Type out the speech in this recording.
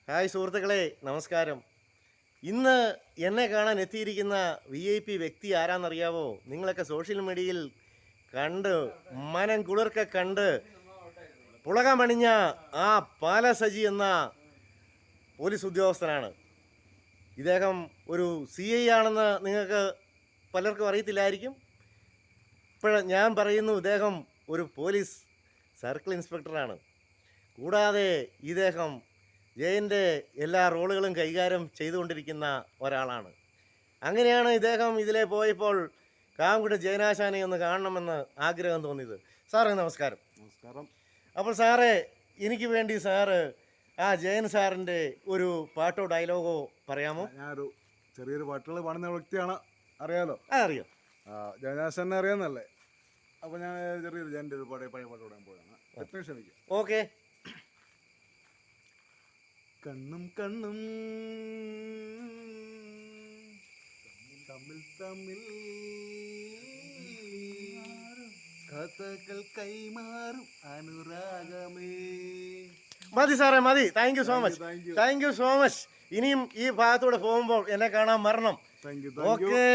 Hi സുഹൃത്തുക്കളെ, നമസ്കാരം. ഇന്ന് എന്നെ കാണാൻ എത്തിയിരിക്കുന്ന VIP വ്യക്തി ആരാന്നറിയാവോ? നിങ്ങളൊക്കെ സോഷ്യൽ മീഡിയയിൽ കണ്ട് മനം കുളിർക്കെ കണ്ട് പുളകമണിഞ്ഞ ആ പാലസജി എന്ന പോലീസ് ഉദ്യോഗസ്ഥനാണ്. ഇദ്ദേഹം ഒരു CI ആണെന്ന് നിങ്ങൾക്ക് പലർക്കും അറിയത്തില്ലായിരിക്കും. ഞാൻ പറയുന്നു, ഇദ്ദേഹം ഒരു പോലീസ് സർക്കിൾ ഇൻസ്പെക്ടറാണ്. കൂടാതെ ഇദ്ദേഹം ജയൻ്റെ എല്ലാ റോളുകളും കൈകാര്യം ചെയ്തുകൊണ്ടിരിക്കുന്ന ഒരാളാണ്. അങ്ങനെയാണ് ഇദ്ദേഹം ഇതിലെ പോയപ്പോൾ കാവുംകുടി ജയനാശാനെ ഒന്ന് കാണണമെന്ന് ആഗ്രഹം തോന്നിയത്. സാറേ നമസ്കാരം. നമസ്കാരം. അപ്പോൾ സാറേ, എനിക്ക് വേണ്ടി സാറ് ആ ജയൻ സാറിൻ്റെ ഒരു പാട്ടോ ഡയലോഗോ പറയാമോ? ഞാനൊരു ചെറിയൊരു പാട്ടുകൾ പാടുന്ന വ്യക്തിയാണ്, അറിയാലോ. അറിയാം. ജയനാശനെ അറിയാമെന്നല്ലേ. അപ്പോൾ ഞാൻ ചെറിയൊരു ജയൻ്റെ ഒരു പഴയ പാട്ട് പാടാൻ പോയാണ്. എത്രയും ക്ഷമിക്കാം. ഓക്കെ. കണ്ണും കണ്ണും തമ്മിൽ തമ്മിൽ കഥകൾ കൈമാറും അനുരാഗമേ. മതി സാറേ, മതി. Thank you so much. ഇനിയും ഈ ഭാഗത്തൂടെ പോകുമ്പോൾ എന്നെ കാണാൻ വരണം. Thank you. ഓക്കേ.